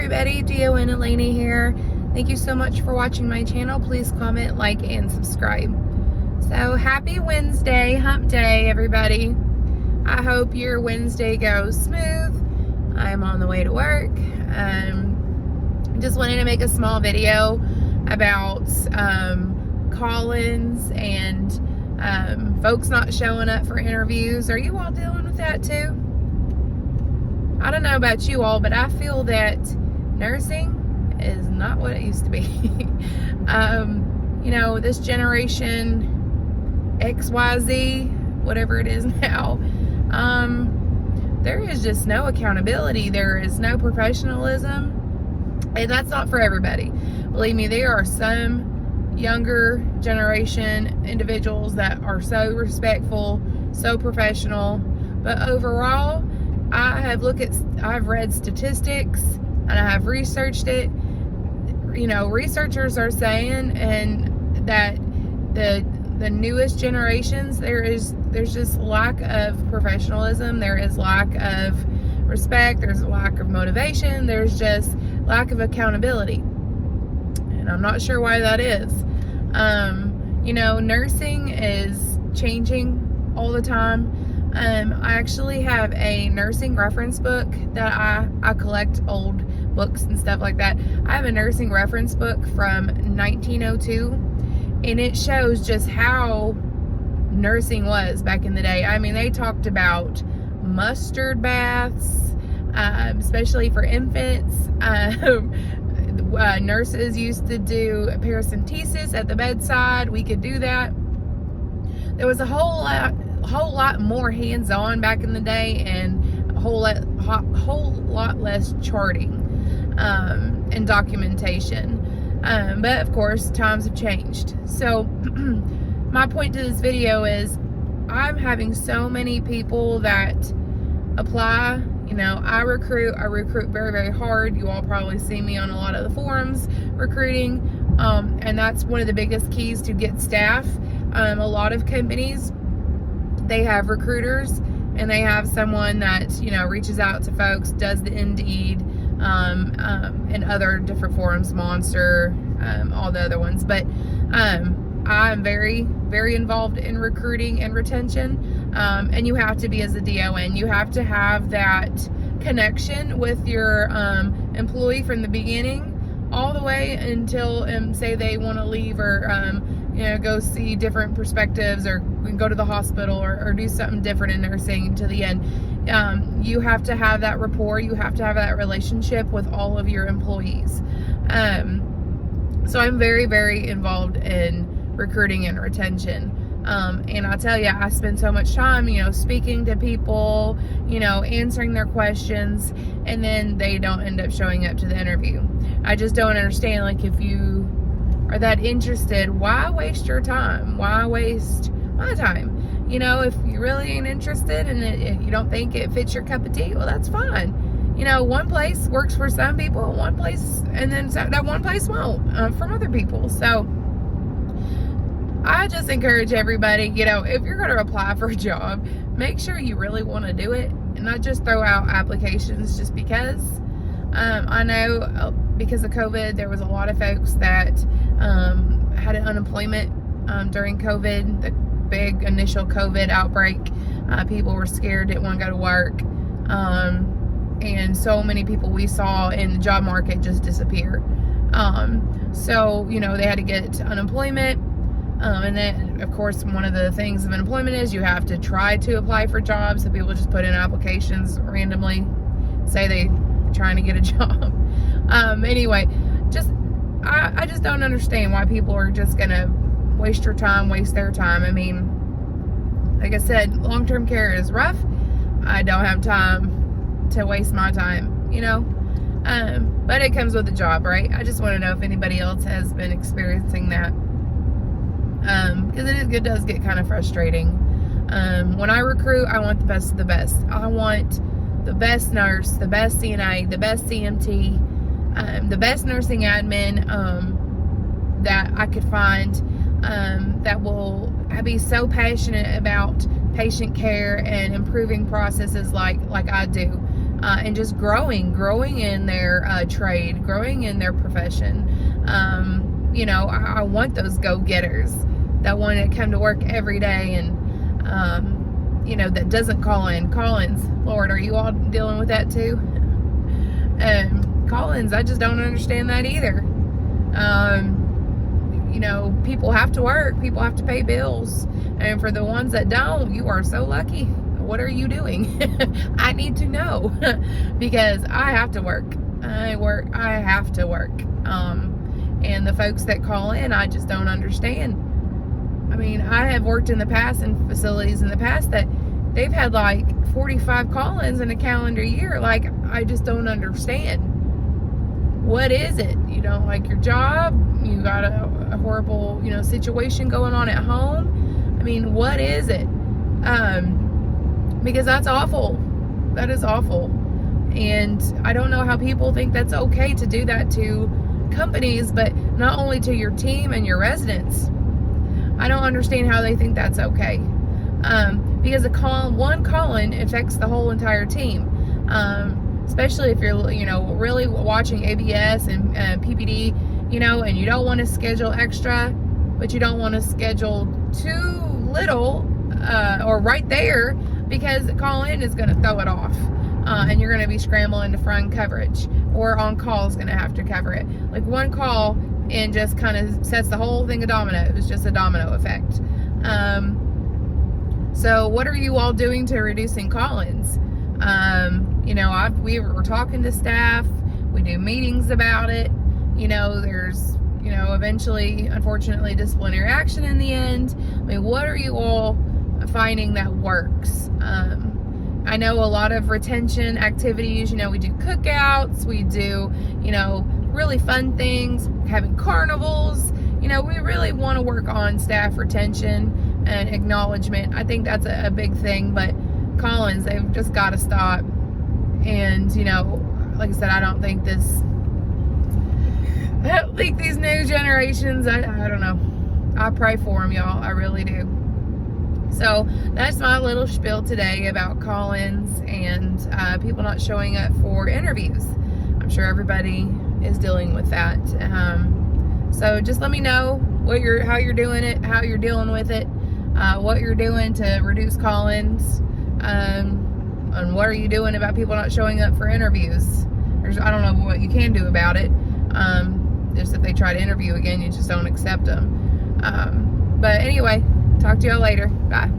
everybody, DON Eleni here. Thank you so much for watching my channel. Please comment, like, and subscribe. So happy Wednesday, hump day, everybody. I hope your Wednesday goes smooth. I'm on the way to work. Just wanted to make a small video about call-ins and folks not showing up for interviews. Are you all dealing with that too? I don't know about you all, but I feel that nursing is not what it used to be. You know, this generation XYZ, whatever it is now, there is just no accountability. There is no professionalism. And that's not for everybody. Believe me, there are some younger generation individuals that are so respectful, so professional. But overall, I've read statistics and I have researched it. You know, researchers are saying and that the newest generations, there's just lack of professionalism. There is lack of respect. There's a lack of motivation. There's just lack of accountability. And I'm not sure why that is. You know, nursing is changing all the time. I actually have a nursing reference book that I collect old books and stuff like that. I have a nursing reference book from 1902, and it shows just how nursing was back in the day. I mean, they talked about mustard baths, especially for infants. Nurses used to do paracentesis at the bedside. We could do that. There was a whole lot more hands-on back in the day, and a whole lot less charting and documentation. But of course, times have changed. So my point to this video is I'm having so many people that apply. You know, I recruit very, very hard. You all probably see me on a lot of the forums recruiting. And that's one of the biggest keys to get staff. A lot of companies, they have recruiters and they have someone that, you know, reaches out to folks, does the Indeed, and other different forums, Monster, all the other ones. But I'm very, very involved in recruiting and retention. And you have to be as a DON. You have to have that connection with your employee from the beginning all the way until say they want to leave or you know, go see different perspectives or go to the hospital or do something different in nursing to the end. You have to have that rapport. You have to have that relationship with all of your employees. So I'm very, very involved in recruiting and retention. And I tell you, I spend so much time, you know, speaking to people, you know, answering their questions, and then they don't end up showing up to the interview. I just don't understand, like, if you are that interested, why waste your time? Why waste my time? You know, if you really ain't interested and if you don't think it fits your cup of tea, well, that's fine. You know, one place works for some people, one place, and then that one place won't from other people. So I just encourage everybody, you know, if you're going to apply for a job, make sure you really want to do it and not just throw out applications just because. I know because of COVID, there was a lot of folks that had an unemployment during COVID, the big initial COVID outbreak. People were scared, didn't want to go to work. And so many people we saw in the job market just disappear. So, you know, they had to get unemployment. And then, of course, one of the things of unemployment is you have to try to apply for jobs. So people just put in applications randomly, say they're trying to get a job. Anyway, I just don't understand why people are just going to waste their time. I mean, like I said, long-term care is rough. I don't have time to waste my time, you know. But it comes with the job, right? I just want to know if anybody else has been experiencing that. Because it does get kind of frustrating. When I recruit, I want the best of the best. I want the best nurse, the best CNA, the best CMT, the best nursing admin that I could find that will be so passionate about patient care and improving processes like I do. and just growing in their trade, growing in their profession. I want those go-getters that want to come to work every day and, that doesn't call in. Call-ins, Lord, are you all dealing with that too? Call-ins, I just don't understand that either. People have to work, people have to pay bills, and for the ones that don't, you are so lucky. What are you doing? I need to know because I have to work. I have to work. And the folks that call in, I just don't understand. I mean, I have worked in the past in facilities in the past that they've had like 45 call-ins in a calendar year. Like, I just don't understand. What is it? You don't like your job? You got a horrible, situation going on at home? I mean, what is it? Because that's awful. That is awful. And I don't know how people think that's okay to do that to companies, but not only to your team and your residents. I don't understand how they think that's okay. Because one call-in affects the whole entire team. Especially if you're, really watching ABS and PPD, and you don't want to schedule extra, but you don't want to schedule too little, or right there, because the call-in is going to throw it off. And you're going to be scrambling to find coverage, or on call is going to have to cover it. Like one call and just kind of sets the whole thing a domino. It was just a domino effect. So what are you all doing to reducing call-ins? We were talking to staff. We do meetings about it. There's, eventually, unfortunately, disciplinary action in the end. I mean, what are you all finding that works? I know a lot of retention activities, we do cookouts, we do, really fun things, having carnivals. We really want to work on staff retention and acknowledgement. I think that's a big thing, but call-ins, they've just got to stop. And, like I said, I don't think these new generations, I don't know. I pray for them, y'all. I really do. So that's my little spiel today about call-ins and people not showing up for interviews. I'm sure everybody is dealing with that. So just let me know how you're doing it, how you're dealing with it, what you're doing to reduce call-ins, and what are you doing about people not showing up for interviews. I don't know what you can do about it. Just if they try to interview again, you just don't accept them. But anyway, talk to y'all later. Bye.